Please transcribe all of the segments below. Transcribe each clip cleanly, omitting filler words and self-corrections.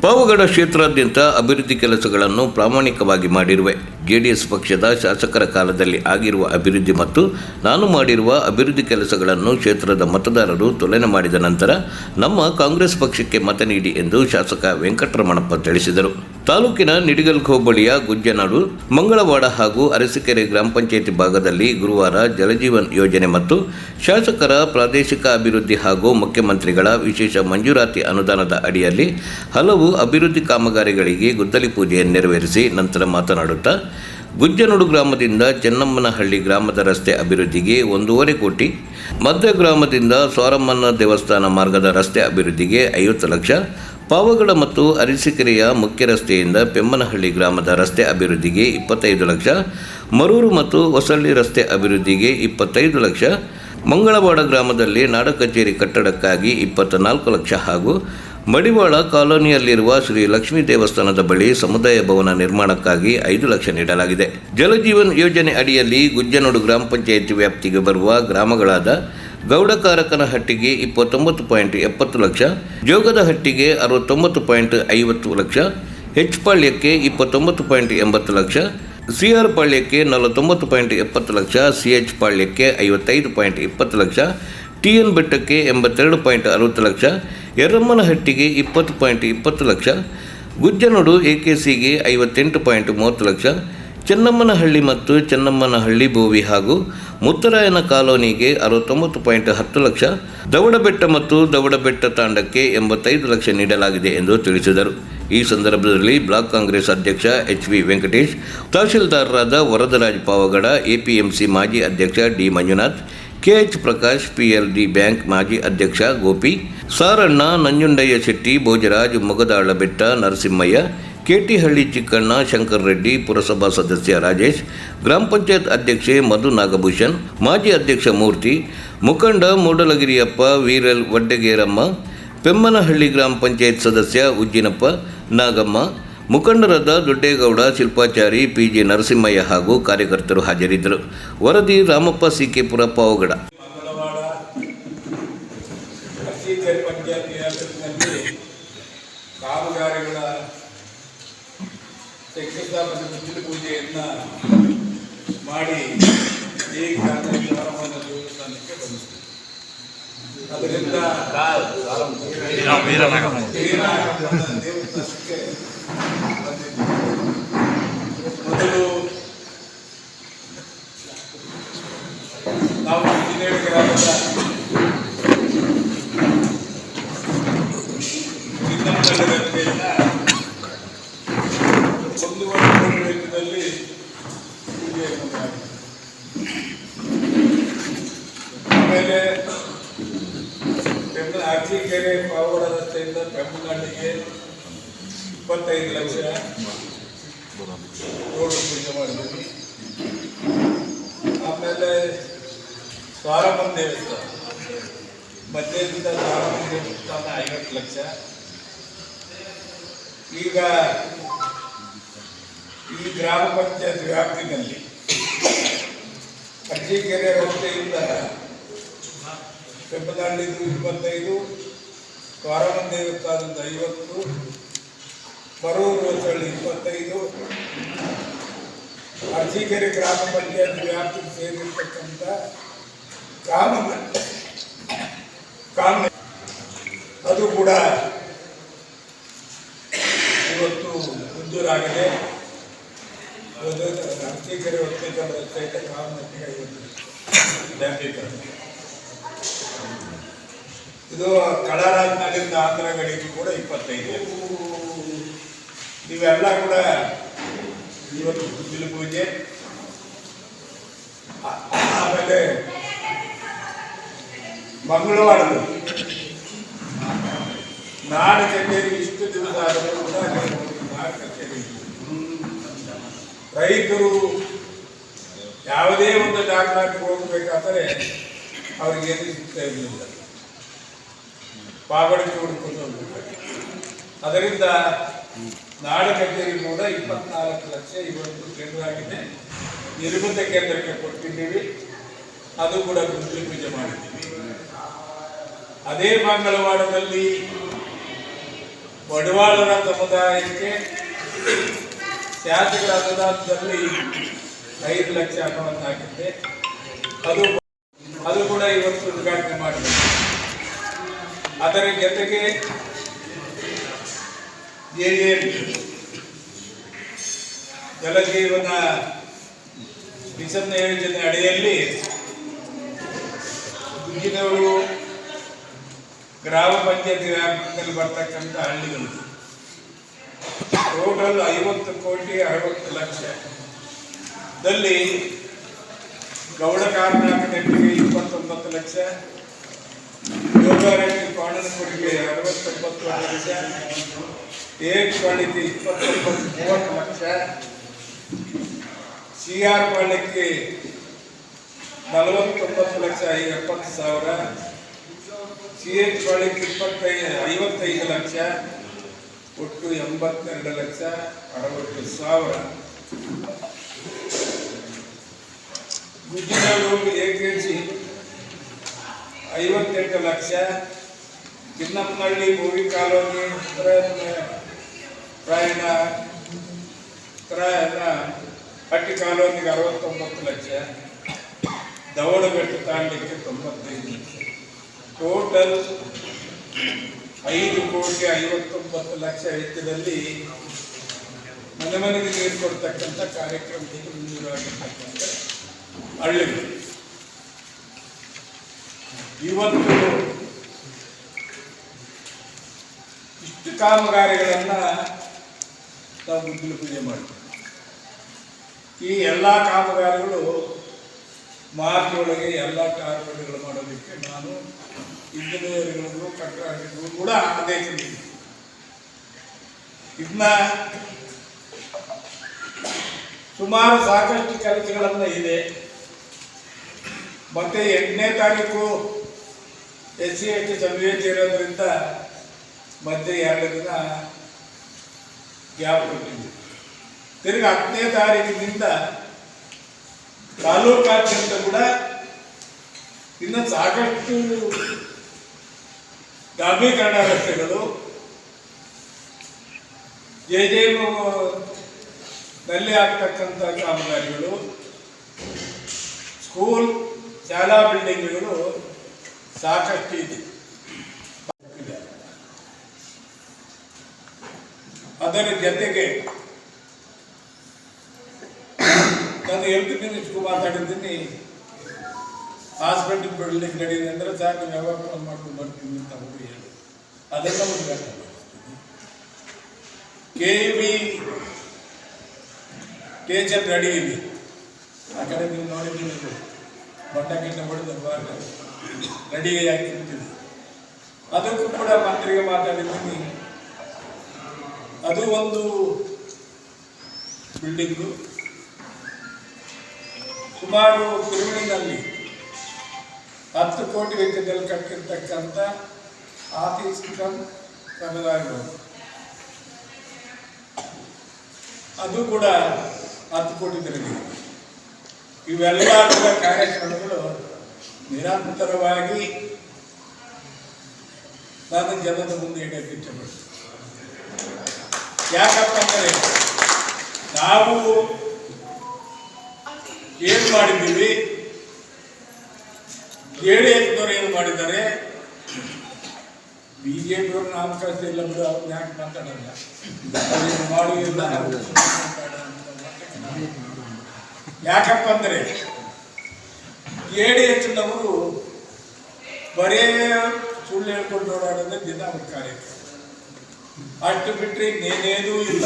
ಪಾವಗಡ ಕ್ಷೇತ್ರಾದ್ಯಂತ ಅಭಿವೃದ್ಧಿ ಕೆಲಸಗಳನ್ನು ಪ್ರಾಮಾಣಿಕವಾಗಿ ಮಾಡಿರುವೆ. ಜೆಡಿಎಸ್ ಪಕ್ಷದ ಶಾಸಕರ ಕಾಲದಲ್ಲಿ ಆಗಿರುವ ಅಭಿವೃದ್ಧಿ ಮತ್ತು ನಾನು ಮಾಡಿರುವ ಅಭಿವೃದ್ಧಿ ಕೆಲಸಗಳನ್ನು ಕ್ಷೇತ್ರದ ಮತದಾರರು ತುಲನೆ ಮಾಡಿದ ನಂತರ ನಮ್ಮ ಕಾಂಗ್ರೆಸ್ ಪಕ್ಷಕ್ಕೆ ಮತ ನೀಡಿ ಎಂದು ಶಾಸಕ ವೆಂಕಟರಮಣಪ್ಪ ತಿಳಿಸಿದರು. ತಾಲೂಕಿನ ನಿಡಿಗಲ್ ಹೋಬಳಿಯ ಗುಜ್ಜನಾಡು, ಮಂಗಳವಾಡ ಹಾಗೂ ಅರಸೀಕೆರೆ ಗ್ರಾಮ ಪಂಚಾಯಿತಿ ಭಾಗದಲ್ಲಿ ಗುರುವಾರ ಜಲಜೀವನ್ ಯೋಜನೆ ಮತ್ತು ಶಾಸಕರ ಪ್ರಾದೇಶಿಕ ಅಭಿವೃದ್ಧಿ ಹಾಗೂ ಮುಖ್ಯಮಂತ್ರಿಗಳ ವಿಶೇಷ ಮಂಜೂರಾತಿ ಅನುದಾನದ ಅಡಿಯಲ್ಲಿ ಹಲವು ಅಭಿವೃದ್ಧಿ ಕಾಮಗಾರಿಗಳಿಗೆ ಗುದ್ದಲಿ ಪೂಜೆ ನೆರವೇರಿಸಿ ನಂತರ ಮಾತನಾಡುತ್ತಾ, ಗುಜ್ಜನೂಡು ಗ್ರಾಮದಿಂದ ಚೆನ್ನಮ್ಮನಹಳ್ಳಿ ಗ್ರಾಮದ ರಸ್ತೆ ಅಭಿವೃದ್ಧಿಗೆ 1.5 ಕೋಟಿ, ಮಧ್ಯ ಗ್ರಾಮದಿಂದ ಸ್ವಾರಮ್ಮನ ದೇವಸ್ಥಾನ ಮಾರ್ಗದ ರಸ್ತೆ ಅಭಿವೃದ್ಧಿಗೆ 50 ಲಕ್ಷ, ಪಾವಗಡ ಮತ್ತು ಅರಸೀಕೆರೆಯ ಮುಖ್ಯ ರಸ್ತೆಯಿಂದ ಪೆಮ್ಮನಹಳ್ಳಿ ಗ್ರಾಮದ ರಸ್ತೆ ಅಭಿವೃದ್ಧಿಗೆ 25 ಲಕ್ಷ, ಮರೂರು ಮತ್ತು ಹೊಸಳ್ಳಿ ರಸ್ತೆ ಅಭಿವೃದ್ಧಿಗೆ 25 ಲಕ್ಷ, ಮಂಗಳವಾಡ ಗ್ರಾಮದಲ್ಲಿ ನಾಡ ಕಚೇರಿ ಕಟ್ಟಡಕ್ಕಾಗಿ 24 ಲಕ್ಷ ಹಾಗೂ ಮಡಿವಾಳ ಕಾಲೋನಿಯಲ್ಲಿರುವ ಶ್ರೀ ಲಕ್ಷ್ಮೀ ದೇವಸ್ಥಾನದ ಬಳಿ ಸಮುದಾಯ ಭವನ ನಿರ್ಮಾಣಕ್ಕಾಗಿ 5 ಲಕ್ಷ ನೀಡಲಾಗಿದೆ. ಜಲಜೀವನ್ ಯೋಜನೆ ಅಡಿಯಲ್ಲಿ ಗುಜ್ಜನೂಡು ಗ್ರಾಮ ಪಂಚಾಯಿತಿ ವ್ಯಾಪ್ತಿಗೆ ಬರುವ ಗ್ರಾಮಗಳಾದ ಗೌಡಕಾರಕನಹಟ್ಟಿಗೆ 29.70 ಲಕ್ಷ, ಜೋಗದಹಟ್ಟಿಗೆ 69.50 ಲಕ್ಷ, ಹೆಚ್ಪಾಳ್ಯಕ್ಕೆ 29.80 ಲಕ್ಷ, ಸಿಆರ್ ಪಾಳ್ಯಕ್ಕೆ 49.70 ಲಕ್ಷ, ಸಿಎಚ್ ಪಾಳ್ಯಕ್ಕೆ 55.20 ಲಕ್ಷ, ಟಿಎನ್ ಬೆಟ್ಟಕ್ಕೆ 82.60 ಲಕ್ಷ, ಯರ್ರಮ್ಮನಹಟ್ಟಿಗೆ 20.20 ಲಕ್ಷ, ಗುಜ್ಜನೂಡು ಎಕೆಸಿಗೆ 58.30 ಲಕ್ಷ, ಚೆನ್ನಮ್ಮನಹಳ್ಳಿ ಮತ್ತು ಚೆನ್ನಮ್ಮನಹಳ್ಳಿ ಬೋವಿ ಹಾಗೂ ಮುತ್ತರಾಯನ ಕಾಲೋನಿಗೆ 69.10 ಲಕ್ಷ, ದವಡಬೆಟ್ಟ ಮತ್ತು ದವಡಬೆಟ್ಟ ತಾಂಡಕ್ಕೆ 85 ಲಕ್ಷ ನೀಡಲಾಗಿದೆ ಎಂದು ತಿಳಿಸಿದರು. ಈ ಸಂದರ್ಭದಲ್ಲಿ ಬ್ಲಾಕ್ ಕಾಂಗ್ರೆಸ್ ಅಧ್ಯಕ್ಷ ಎಚ್.ವಿ. ವೆಂಕಟೇಶ್, ತಹಶೀಲ್ದಾರರಾದ ವರದರಾಜ್ ಪಾವಗಡ, ಎಪಿಎಂಸಿ ಮಾಜಿ ಅಧ್ಯಕ್ಷ D. Manjunath, KH Prakash, PLD bank ಮಾಜಿ ಅಧ್ಯಕ್ಷ ಗೋಪಿ, ಸಾರಣ್ಣ, ನಂಜುಂಡಯ್ಯ ಶೆಟ್ಟಿ, ಭೋಜರಾಜ್, ಮೊಗದಾಳ ಬೆಟ್ಟ ನರಸಿಂಹಯ್ಯ, ಕೆಟಿಹಳ್ಳಿ ಚಿಕ್ಕಣ್ಣ, ಶಂಕರ್ ರೆಡ್ಡಿ, ಪುರಸಭಾ ಸದಸ್ಯ ರಾಜೇಶ್, ಗ್ರಾಮ ಪಂಚಾಯತ್ ಅಧ್ಯಕ್ಷೆ ಮಧು ನಾಗಭೂಷಣ್, ಮಾಜಿ ಅಧ್ಯಕ್ಷ ಮೂರ್ತಿ, ಮುಖಂಡ ಮೂಡಲಗಿರಿಯಪ್ಪ, ವೀರಲ್ ವಡ್ಡಗೇರಮ್ಮ, ಪೆಮ್ಮನಹಳ್ಳಿ ಗ್ರಾಮ ಪಂಚಾಯತ್ ಸದಸ್ಯ ಉಜ್ಜಿನಪ್ಪ, ನಾಗಮ್ಮ, ಮುಖಂಡರಾದ ದೊಡ್ಡೇಗೌಡ, ಶಿಲ್ಪಾಚಾರಿ, ಪಿಜಿ ನರಸಿಂಹಯ್ಯ ಹಾಗೂ ಕಾರ್ಯಕರ್ತರು ಹಾಜರಿದ್ದರು. ವರದಿ ರಾಮಪ್ಪ, ಸಿಕೆಪುರ, ಪಾವಗಡ. ಕಾಮಗಾರಿಗಳ ಶಂಕುಸ್ಥಾಪನೆ ಗುದ್ದಲಿ ಪೂಜೆಯನ್ನು ಮಾಡಿ ಈಗ ದೇವಸ್ಥಾನಕ್ಕೆ ಬಂದಿದೆ. ಅದರಿಂದ ದೇವಸ್ಥಾನಕ್ಕೆ ಮೊದಲು ನಾವು ಇಂಜಿನಿಯರ್ಗಳಾದ ರಸ್ತೆಯಿಂದ 1.5 ಕೋಟಿ ವೆಚ್ಚದಲ್ಲಿ ಪೂಜೆಯನ್ನು ಮಾಡಿ, ಆಮೇಲೆ ಅರಸೀಕೆರೆ ಪಾವಗಡ ರಸ್ತೆಯಿಂದ ಪೆಮ್ಮನಹಳ್ಳಿಗೆ 25 ಲಕ್ಷ ರೋಡ್ ಪೂಜೆ ಮಾಡಿದ್ವಿ. ಆಮೇಲೆ ಸ್ವಾರಮ್ಮನ ದೇವಸ್ಥಾನ ಮಧ್ಯದಿಂದ ಸ್ವಾರಮ್ಮನ ದೇವಸ್ಥಾನ 50 ಲಕ್ಷ. ಈಗ ಈ ಗ್ರಾಮ ಪಂಚಾಯತ್ ವ್ಯಾಪ್ತಿನಲ್ಲಿ ಅರಸೀಕೆರೆ ರಸ್ತೆಯಿಂದ ಪೆಮ್ಮನಹಳ್ಳಿದು 25, ಸ್ವಾರಮ್ಮನ ದೇವಸ್ಥಾನದಿಂದ 50, ಮರೂರು ಹೊಸಳ್ಳಿ 25, ಅರಸೀಕೆರೆ ಗ್ರಾಮ ಪಂಚಾಯತ್ ವ್ಯಾಪ್ತಿಗೆ ಸೇರಿರ್ತಕ್ಕಂಥ ಅದು ಕೂಡ ಇವತ್ತು ಮಂಜೂರಾಗಿದೆ. ಅರಸೀಕೆರೆ ಹೊಸಕಲ್ ರಸ್ತೆಯಿಂದ ಕಾಮನಹಟ್ಟಿಗೆ 50 ಡ್ಯಾಮೀಕರಣ. ಇದು ಕಡರಾಜ್ನಗರಿಂದ ಆಂಧ್ರಗಳಿಗೆ ಕೂಡ 25. ಇವೆಲ್ಲ ಕೂಡ ಇವತ್ತು ಗುದ್ದಲಿ ಪೂಜೆ. ಆಮೇಲೆ ಮಂಗಳವಾರದಲ್ಲಿ ನಾಡ ಕಚೇರಿ ಇಷ್ಟು ದಿವಸ ಆದರೂ ಕೂಡ ನಾಡ ಕಚೇರಿ ರೈತರು ಯಾವುದೇ ಒಂದು ದಾಖಲಾತಿಗೆ ಹೋಗಬೇಕಾದರೆ ಅವ್ರಿಗೇನು ಸಿಗ್ತಾ ಇರಲಿಲ್ಲ, ಪಾವಗಡಕ್ಕೆ ಹುಡುಕೊಂಡು ಹೋಗ್ಬೇಕು. ಅದರಿಂದ ನಾಡ ಕಚೇರಿ ಕೂಡ 24 ಲಕ್ಷ ಇವತ್ತು ಕೇಂದ್ರವಾಗಿದೆ, ನಿರ್ಮಿತ ಕೇಂದ್ರಕ್ಕೆ ಕೊಟ್ಟಿದ್ದೀವಿ. ಅದು ಕೂಡ ಗುದ್ದಲಿ ಪೂಜೆ ಮಾಡಿದ್ದೀವಿ. ಅದೇ ಮಂಗಳವಾರದಲ್ಲಿ ಬಂಡವಾಳರ ಸಮುದಾಯಕ್ಕೆ ಶಾಸಕರ ಅನುದಾನದಲ್ಲಿ 5 ಲಕ್ಷ ಹಣವನ್ನು ಹಾಕಿದ್ದೆ. ಅದು ಕೂಡ ಇವತ್ತು ಉದ್ಘಾಟನೆ ಮಾಡಿದೆ. ಅದರ ಜೊತೆಗೆ ಜಲಜೀವನ ಮಿಷನ್ ಯೋಜನೆ ಅಡಿಯಲ್ಲಿ ಗುಂಜಿನವರು ಗ್ರಾಮ ಪಂಚಾಯತಿ ವ್ಯಾಪ್ತಿಯಲ್ಲಿ ಬರ್ತಕ್ಕಂಥ ಹಳ್ಳಿಗಳು ಟೋಟಲ್ 50 ಕೋಟಿ 60 ಲಕ್ಷದಲ್ಲಿ ಗೌಡ ಕಾರ್ಮಿಕ ನೆಟ್ಟಿಗೆ 29 ಲಕ್ಷ, ಯೋಗಾರಣ್ಯ ಕಾನೂನುಗಳಿಗೆ 69 ಲಕ್ಷ, ಏಕ್ ಪಾಳ್ಯಕ್ಕೆ 30 ಲಕ್ಷ, CR ಪಾಳ್ಯಕ್ಕೆ 49 ಲಕ್ಷ 70,000, CH ಪಾಳ್ಯಕ್ಕೆ 55 ಲಕ್ಷ, ಒಟ್ಟು 82 ಲಕ್ಷ 60,000. ಗುಜ್ಜಿನಲ್ಲೂರು AKC 58 ಲಕ್ಷ, ಚಿನ್ನಪ್ಪನಹಳ್ಳಿ ಭೂವಿ ಕಾಲೋನಿ ಪ್ರಯಾಣ ಹಟ್ಟಿ ಕಾಲೋನಿಗೆ 69 ಲಕ್ಷ, ದವಡಬೆಟ್ಟು ತಾಂಡಕ್ಕೆ 95 ಲಕ್ಷ. ಟೋಟಲ್ 5 ಕೋಟಿ 59 ಲಕ್ಷ ವೆಚ್ಚದಲ್ಲಿ ಮನೆ ಮನೆಗೆ ನೀರು ಕೊಡ್ತಕ್ಕಂಥ ಕಾರ್ಯಕ್ರಮಕ್ಕೆ ಮುಂದಿರುವಾಗಿರ್ತಕ್ಕಂಥ ಹಳ್ಳಿಗಳು. ಇವತ್ತು ಇಷ್ಟು ಕಾಮಗಾರಿಗಳನ್ನ ನಾವು ಗುದ್ದಲಿ ಪೂಜೆ ಮಾಡ್ತೀವಿ. ಈ ಎಲ್ಲ ಕಾಮಗಾರಿಗಳು ಮಾರ್ಚ್ ಒಳಗೆ ಎಲ್ಲ ಕಾಮಗಾರಿಗಳು ಮಾಡೋದಕ್ಕೆ ನಾನು ಇಂಜಿನಿಯರ್ಗಳಿಗೂ ಕಟ್ಟಡಗಳಿಗೂ ಕೂಡ ಆದೇಶ ನೀಡಿದೆ. ಇದನ್ನ ಸುಮಾರು ಸಾಕಷ್ಟು ಕೆಲಸಗಳನ್ನ ಇದೆ. ಮತ್ತೆ 8ನೇ ತಾರೀಕು SC/ST ಸಭೆ ಇರೋದ್ರಿಂದ ಮಧ್ಯೆ 2 ದಿನ ಗ್ಯಾಪ್ ಕೊಟ್ಟಿದ್ವಿ. ತಿರುಗಿ 10ನೇ ತಾರೀಕಿನಿಂದ ತಾಲೂಕಾದ್ಯಂತ ಕೂಡ ಇನ್ನು ಸಾಕಷ್ಟು ಡಾಂಬರೀಕರಣ ರಸ್ತೆಗಳು, JJM ನಲ್ಲಿ ಆಗ್ತಕ್ಕಂಥ ಕಾಮಗಾರಿಗಳು, ಸ್ಕೂಲ್ ಶಾಲಾ ಬಿಲ್ಡಿಂಗ್ಗಳು ಸಾಕಷ್ಟು ಇದೆ. ಅದರ ಜೊತೆಗೆ ನಾನು ಹೆಲ್ತ್ ಮಿನಿಸ್ಟ್ರು ಮಾತಾಡಿದ್ದೀನಿ. ಹಾಸ್ಪಿಟಲ್ ಬಿಲ್ಡಿಂಗ್ ರೆಡಿ ಅಂದರೆ ಸಾಕು, ವ್ಯವಹಾರ ಮಾಡ್ಕೊಂಡು ಬರ್ತೀನಿ ಅಂತ ಅವರು ಹೇಳಿ ಅದನ್ನು ಉದ್ಘಾಟನೆ ಮಾಡಿಸ್ತೀನಿ. KEB ಸ್ಟೇಷನ್ ರೆಡಿ ಇದೆ. ಆ ಕಡೆ ನೀವು ನೋಡಿದ್ದೀವಿ, ಬಟ್ಟ ಗಿಟ್ಟ ಹೊಡೆದು ರೆಡಿ ಆಗಿರ್ತೀವಿ. ಅದಕ್ಕೂ ಕೂಡ ಮಂತ್ರಿಗೆ ಮಾತಾಡಿದ್ದೀನಿ. ಅದು ಒಂದು ಬಿಲ್ಡಿಂಗು ಸುಮಾರು ತಿರುವಳಿನಲ್ಲಿ 10 ಕೋಟಿ ವೆಚ್ಚದಲ್ಲಿ ಕಟ್ಟಿರ್ತಕ್ಕಂಥ ಆಫೀಸ್ ಸಮುದಾಯಗಳು, ಅದು ಕೂಡ 10 ಕೋಟಿ ತೆರೆದಿದೆ. ಇವೆಲ್ಲ ಕೂಡ ಕಾರ್ಯಕ್ರಮಗಳು ನಿರಂತರವಾಗಿ ನಾನು ಜನದ ಮುಂದೆ ಇಡಕ್ಕೆ ಇಷ್ಟಪಡ್ತೀನಿ. ಯಾಕಪ್ಪ ಅಂದರೆ ನಾವು ಏನು ಮಾಡಿದ್ದೀವಿ, JDSನವರು ಏನು ಮಾಡಿದ್ದಾರೆ, BJPಯವರು ನಾಮಕಾಸ್ತ ಇಲ್ಲ ಬಿಡು, ಅವ್ರನ್ನ ಯಾಕೆ ಮಾತಾಡಲ್ಲ, ಮಾಡುವುದಿಲ್ಲ. ಯಾಕಪ್ಪ ಅಂದರೆ JDSನವರು ಬರೇ ಸುಳ್ಳು ಹೇಳ್ಕೊಂಡು ಓಡಾಡೋದೇ ದಿನ ಅವ್ರ ಕಾರ್ಯಕ್ರಮ. ಅಷ್ಟು ಬಿಟ್ಟರೆ ಇನ್ನೇನೇನೂ ಇಲ್ಲ.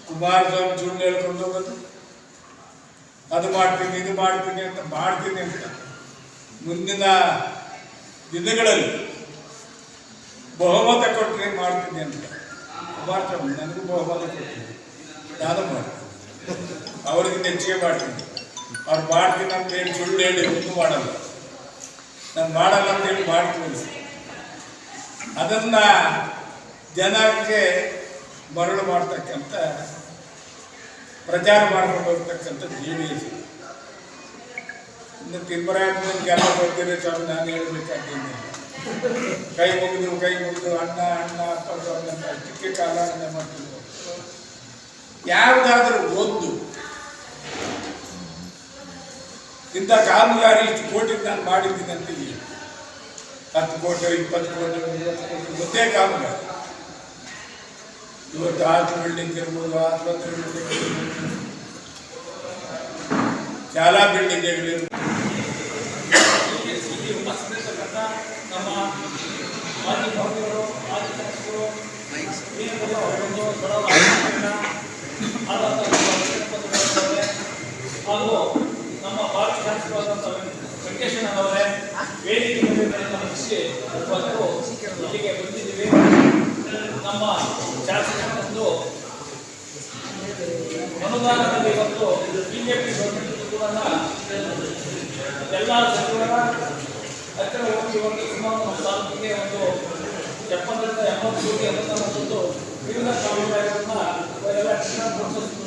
ಕುಮಾರಸ್ವಾಮಿ ಸುಳ್ಳು ಹೇಳ್ಕೊಂಡು ಹೋಗೋದು, ಅದು ಮಾಡ್ತೀನಿ ಇದು ಮಾಡ್ತೀನಿ ಅಂತ ಮುಂದಿನ ದಿನಗಳಲ್ಲಿ ಬಹುಮತ ಕೊಟ್ಟರೆ ಮಾಡ್ತೀನಿ ಅಂತ ಕುಮಾರಸ್ವಾಮಿ ನನಗೂ ಬಹುಮತ ಕೊಡ್ತೀನಿ, ನಾನು ಮಾಡ್ತೀನಿ, ಅವ್ರಿಗೆ ಹೆಚ್ಚಿಗೆ ಮಾಡ್ತೀನಿ. ಅವ್ರು ಮಾಡ್ತೀನಿ ಅಂತೇಳಿ ಸುಳ್ಳು ಹೇಳಿ ಒಂದು ಮಾಡಲ್ಲ, ನಾನು ಮಾಡಲ್ಲ ಅಂತೇಳಿ ಮಾಡ್ತೀನಿ. ಅದನ್ನ ಜನಕ್ಕೆ ಮರಳು ಮಾಡ್ತಕ್ಕಂಥ ಪ್ರಚಾರ ಮಾಡ್ಕೊಂಡು ಹೋಗ್ತಕ್ಕಂಥ JDS. ಇನ್ನು ತಿಮ್ಮರಾಯಪ್ಪನ ಕೆಲಸ ಬರ್ತೀರಿ ಸ್ವಾಮಿ, ನಾನು ಹೇಳಬೇಕಾದ್ದೇನೆ. ಕೈ ಮುಗಿದು ಅಣ್ಣ ಅಪ್ಪದು ಅಂತ ಚಿಕ್ಕ ಕಾಲ ಮಾಡ್ತಿದ್ರು. ಯಾವುದಾದ್ರೂ ಒಂದು ಇಂಥ ಕಾಮಗಾರಿ ಇಷ್ಟು ಕೋಟಿ ನಾನು ಮಾಡಿದ್ದೀನಿ ಅಂತ 10 ಕೋಟಿ 20 ಕೋಟಿ 30 ಕೋಟಿ ಒಂದೇ ಕಾಮಗಾರಿ. ಇವತ್ತು 6 ಬಿಲ್ಡಿಂಗ್ ಇರ್ಬೋದು, 20 ಬಿಲ್ಡಿಂಗ್ ಇರ್ಬೋದು, ಶಾಲಾ ಬಿಲ್ಡಿಂಗ್ಗಳಿರ್ಬೋದು. ನಮ್ಮ ಮಾಜಿ ಭಕ್ತರು, ಮಾಜಿ ಶಾಸಕರು, ಹಾಗೂ ನಮ್ಮ ಭಾರತ ಶಾಸಕರಾದಂಥ ವೆಂಕಟೇಶಣ್ಣನವರೇ ವೇದಿಕೆ ಮೇಲೆ ನಮಿಸಿ ಇವತ್ತು ಇಲ್ಲಿಗೆ ಬಂದಿದ್ದೀವಿ. ನಮ್ಮ ಶಾಸಕರೊಂದು ಅನುದಾನದಲ್ಲಿ ಇವತ್ತು ಬಿಜೆಪಿ ಗೌರ್ಮೆಂಟ್ ಕೂಡ ಎಲ್ಲ ಸಚಿವರ ಹತ್ತಿರ ಹೋಗಿ ಒಂದು ಸುಮಾರು ನಮ್ಮ ತಾಲೂಕಿಗೆ ಒಂದು 70 ರಿಂದ 80 ಕೋಟಿ ಅನುದಾನ ಕೊಟ್ಟು ವಿವಿಧ ಕಾಮಗಾರಿಗಳನ್ನ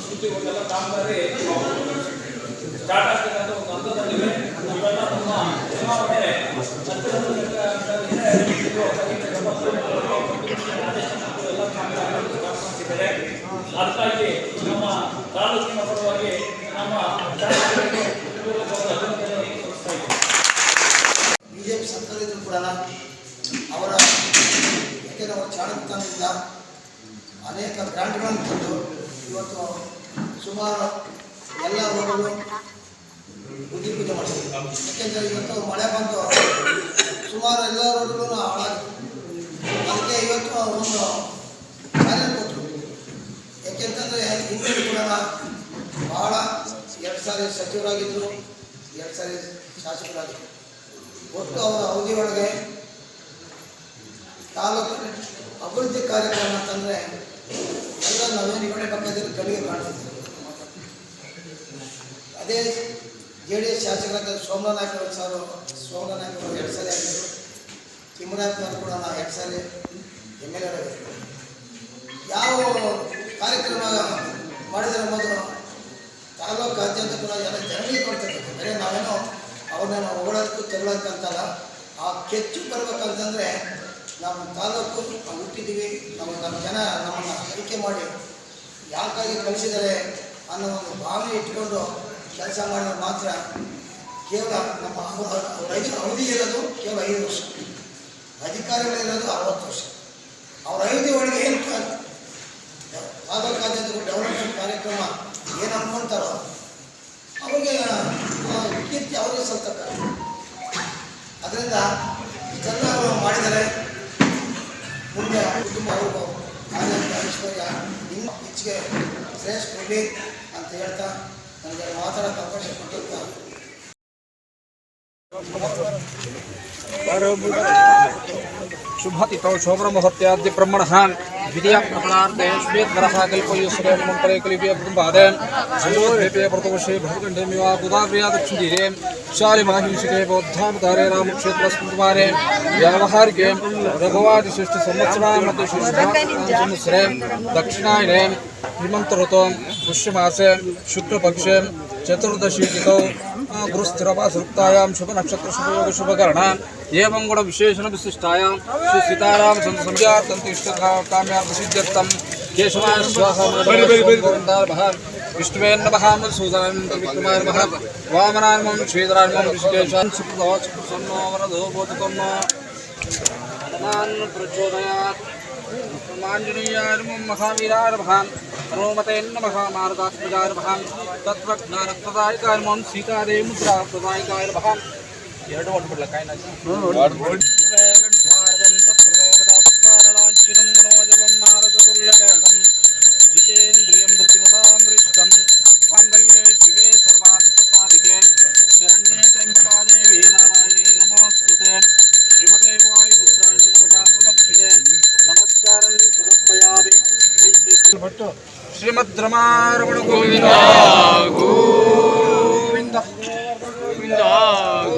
ಸೂಚಿಗಳ ಕಾಮಗಾರಿ ಸ್ಟಾರ್ಟ್ ಆಗ್ತದೆ ಅಂತ ಒಂದು ಹಂತದಲ್ಲಿವೆ. ಇವೆಲ್ಲ ನಮ್ಮ ಚುನಾವಣೆ ಅದಕ್ಕಾಗಿ ನಮ್ಮ ತಾಲೂಕಿನ ಪರವಾಗಿ ನಮ್ಮ ಬಿಜೆಪಿ ಸರ್ಕಾರದಲ್ಲೂ ಕೂಡ ಅವರ ಯಾಕೆಂದರೆ ಅವರ ಚಾಣಕ್ಯತನದಿಂದ ಅನೇಕ ಗ್ರಾಂಟ್ಗಳನ್ನು ತಂದು ಇವತ್ತು ಸುಮಾರು ಎಲ್ಲ ರೋಗಗಳು ಬುದ್ಧಿ ಪೂಜೆ ಮಾಡ್ತೀವಿ. ಯಾಕೆಂದರೆ ಇವತ್ತು ಮಳೆ ಬಂದು ಸುಮಾರು ಎಲ್ಲ ರೋಡ್ಗಳು ಹಾಳಾಗಿತ್ತು. ಅದಕ್ಕೆ ಇವತ್ತು ಒಂದು ಚಾಲೆಂಜ್ ಕೊಟ್ಟರು. ಯಾಕೆಂತಂದರೆ ಹಿಂದೆ ಕೂಡ ಭಾಳ 2 ಸಾರಿ ಸಚಿವರಾಗಿದ್ದರು, 2 ಸಾರಿ ಶಾಸಕರಾಗಿದ್ದರು. ಒಟ್ಟು ಅವರ ಅವಧಿ ಒಳಗೆ ತಾಲೂಕು ಅಭಿವೃದ್ಧಿ ಕಾರ್ಯಕ್ರಮ ಅಂತಂದರೆ ಎಲ್ಲ ನಾವೇನು ಈ ಕಡೆ ಪಕ್ಕದಲ್ಲಿ ಕಡೆಗೆ ಕಾಣ್ತಿದ್ವಿ. ಅದೇ JDS ಶಾಸಕರಾದ ಸೋಮನಾಯಕ ಅವರು 2 ಸಾರಿ ಆಗಿದ್ದರು. ತಿಮ್ಮರಾಯಪ್ಪನವರು ಕೂಡ 2 ಸಾರಿ MLA ಆಗಿದ್ದರು. ಯಾವ ಕಾರ್ಯಕ್ರಮ ಮಾಡಿದರೆ ಮೊದಲು ತಾಲೂಕಾದ್ಯಂತ ಕೂಡ ಎಲ್ಲ ಜನರಿಗೆ ಕೊಡ್ತಿರ್ತೀವಿ. ಬರೀ ನಾವೇನೋ ಅವ್ರನ್ನ ಹೊಗಳೋದಕ್ಕೂ ತೆಗಳೋದಕ್ಕಂತಲ್ಲ. ಆ ಕೆಚ್ಚು ಬರ್ಬೇಕಂತಂದರೆ ನಮ್ಮ ತಾಲೂಕು ನಾವು ಹುಟ್ಟಿದ್ದೀವಿ, ನಮ್ಮ ಜನ ನಮ್ಮನ್ನು ಆಯ್ಕೆ ಮಾಡಿ ಯಾಕಾಗಿ ಕಳಿಸಿದ್ದಾರೆ ಅನ್ನೋ ಒಂದು ಭಾವನೆ ಇಟ್ಕೊಂಡು ಕೆಲಸ ಮಾಡಿದ್ರೆ ಮಾತ್ರ ಕೇವಲ ನಮ್ಮ ಅವಧಿ ಇರೋದು ಕೇವಲ 5 ವರ್ಷ, ಅಧಿಕಾರಿಗಳಿರೋದು 60 ವರ್ಷ. ಅವ್ರ ಅವಧಿ ಒಳಗೆ ಏನು ತಾಲೂಕಾದ್ಯಂತ ಡೆವಲಪ್ಮೆಂಟ್ ಕಾರ್ಯಕ್ರಮ ಏನು ಅಂದ್ಕೊಳ್ತಾರೋ ಅವ್ರಿಗೆ ಕೀರ್ತಿ ಅವರಿಗೆ ಸಲ್ತಕ್ಕ. ಅದರಿಂದ ಇಷ್ಟೆಲ್ಲ ಮಾಡಿದರೆ ಮುಂದೆ ಕುಟುಂಬ ಅವ್ರಿಗೂ ಆನಂದ ಐಶ್ವರ್ಯ ಇನ್ನೂ ಹೆಚ್ಚಿಗೆ ಶ್ರೇಷ್ಠ ಕೊಡಲಿ ಅಂತ ಹೇಳ್ತಾ ನನಗೆ ಮಾತಾಡೋಕ್ಕೆ ಅವಕಾಶ ಕೊಟ್ಟಿದ್ದ शुभतिथौ शोभनमुहूर्त्याद्य ब्रह्मणः द्वितीय प्रपदार्थे श्वेतवरः कल्पयुष्रे मन्त्रे कलिपे कुटुम्बादे संयोद्धेपे प्रतोषे भवकण्ठेमिवा बुधाव्रियादक्षिणीरे शालिमाहिंसिके बौद्धावतारे रामक्षेत्रस्मृतवारे व्यावहारिके रघुवादिशिष्ट संवत्सरे दक्षिणायने हेमंत ऋतौ पुष्यमासे शुक्लपक्षे चतुर्दशी तिथौ गुरुस्थिरवासुक्तायां शुभ नक्षत्र शुभयोग शुभकर्ण एवं गुण विशेषण विशिष्टायां श्री सीताराम चंद्र संध्यार्थंत इष्टकाम्यार्थ सिद्ध्यर्थं केशवाय स्वाहा गोविन्दाय नमः विष्णुवे नमः मधुसूदनाय विक्रमाय नमः वामनाय नमः श्रीधराय नमः ऋषिकेशाय सुप्रसन्नो वरदो बोधकर्मो हनुमान् प्रचोदयात् माञ्जनीयाय नमः महावीराय नमः हनुमते नमः मार्गात्मजाय नमः तत्त्वज्ञानप्रदायकाय नमः सीतादेवी मुद्राप्रदायकाय नमः ಎರಡು ಹೊಡ್ಬಿಡ್ಲ ಕಾಯಿನ ಜಿತೇಂದ್ರಿಯಂ ಬುದ್ಧಿಮತಾಂ ವರಿಷ್ಠಂ ಮಾಂಗಲ್ಯೇ ಶಿವೆ ಸರ್ವಾರ್ಥಸಾಧಿಕೆ ಶರಣ್ಯೇ ತ್ರ್ಯಂಬಕಾ ದೇವಿ ನಾರಾಯಣಿ ನಮೋಸ್ತುತೆ ಶ್ರೀಮತೆ ವಾಯುಪುತ್ರಾಯ ನಮಃ ಪ್ರದಕ್ಷಿಣೆ ನಮಸ್ಕಾರಂ ಸಮರ್ಪಯಾಮಿ ಶ್ರೀಮದ್ ರಮಾರಮಣ ಗೋವಿಂದ ಗೋವಿಂದ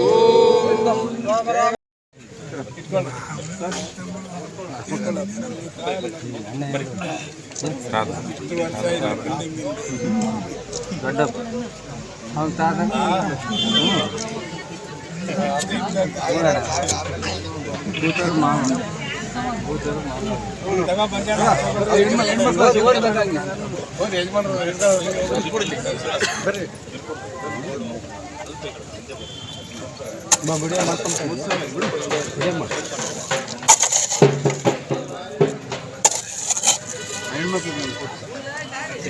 ಗೋವಿಂದ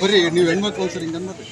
ಬರ್ರಿ ನೀವು ಹೆಣ್ಮಕ್ಳು ಸರ್ ಹಿಂಗೆ ಅನ್ನೋದು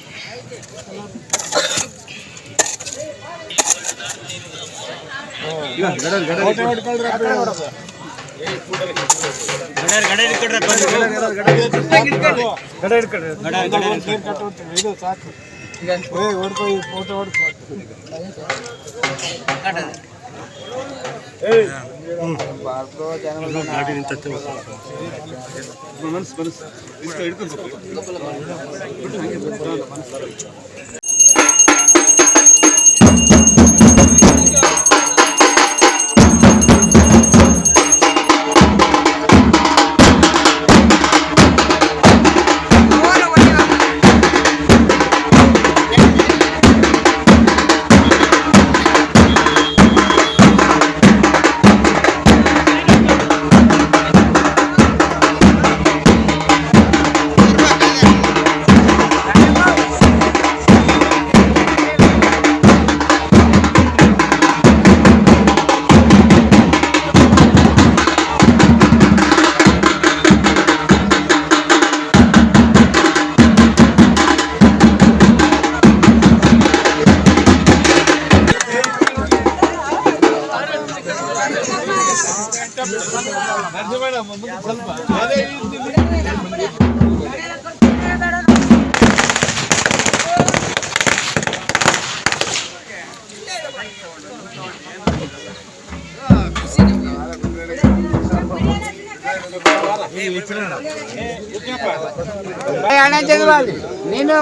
ಫೋಟೋ ನೀನು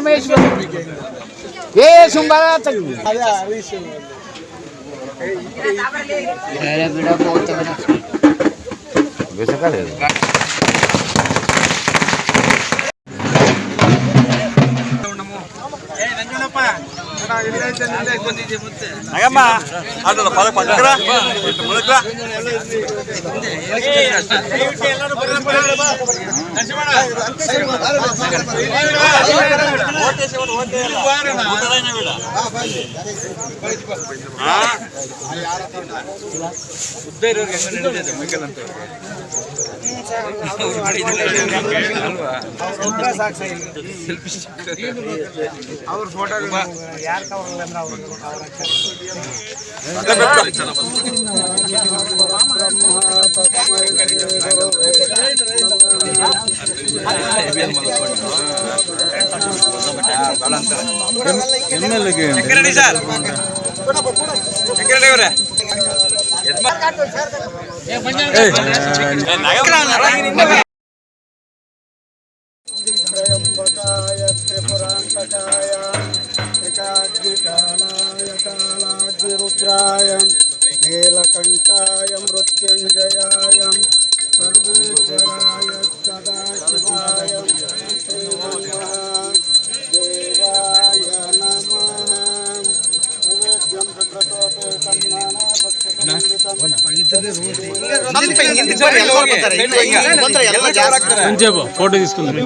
ಏ ಸುಂಬಾರ ಅವ್ರ ಫೋಟೋ ಯಾರು ತಗೊಳ್ಳಲ್ಲ ತ್ರ್ಯಂಬಕಾಯ ತ್ರಿಪುರಾಂತಕಾಯ ಏಕಾಗ್ನಿಕಾಲಾಯ ಕಾಲಾಗ್ನಿರುದ್ರಾಯ ನೀಲಕಂಠಾಯ ಮೃತ್ಯುಂಜಯಾಯ ಸರ್ವೇಶ್ವರಾಯ ಸದಾಶಿವಾಯ ದೇವಾಯ ನಮಃ ನೈವೇದ್ಯಂ ಪ್ರತೋಪೇತಂ ಫೋಟೋ తీసుకుందాం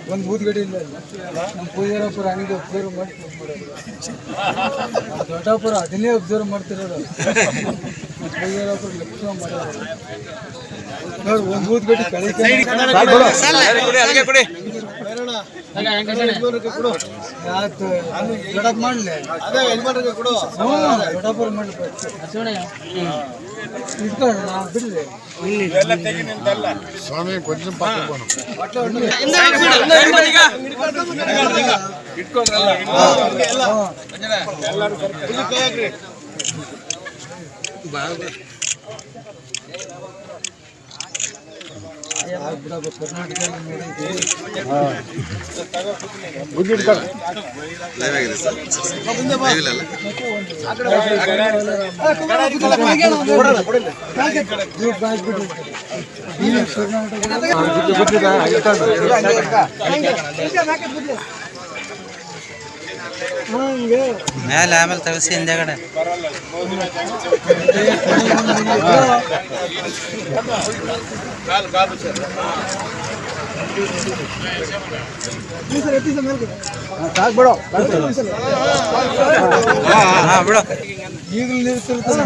ಒಂದು ಬೂದ್ಗಡೆ ಇಲ್ಲ ನಮ್ಮ ಪೂಜಾರಪುರ ಹಂಗೆ ಒಬ್ಸರ್ವ್ ಮಾಡಿ ದೊಡ್ಡಪುರ ಅದನ್ನೇ ಒಬ್ಸರ್ವ್ ಮಾಡ್ತಿರೋದು ಪೂಜಾರಪುರ ಲಕ್ಷ್ಮ ಮಾಡೋದು ನೋಡಿ ಒಂದು ಬೂದ್ಗಡೆ ದೊಡ್ಡಪ್ಪ ಮಾಡಲಿ ದೊಡ್ಡಪುರ ಮಾಡಲಿ ಇಟ್ಕೊಂಡು ನಾ ಬಿಡ್ಲಿ ಇವೆಲ್ಲ ತೆಗಿ ನಿಂತಲ್ಲ. ಇಟ್ಕೊಂಡ್ರಲ್ಲ ಎಲ್ಲರೂ ಕರ್ಕೊಂಡು. ಬಿಡಬೇಕು ಕರ್ನಾಟಕದಲ್ಲಿ ಮೇಲೆ ಆಮೇಲೆ ತಗಸಿ ಹಿಂದೆಗಡೆ ಬಿಡೋ ಬಿಡು ಈಗಲೂ ನಿಲ್ಸಿರ್ತಾನೆ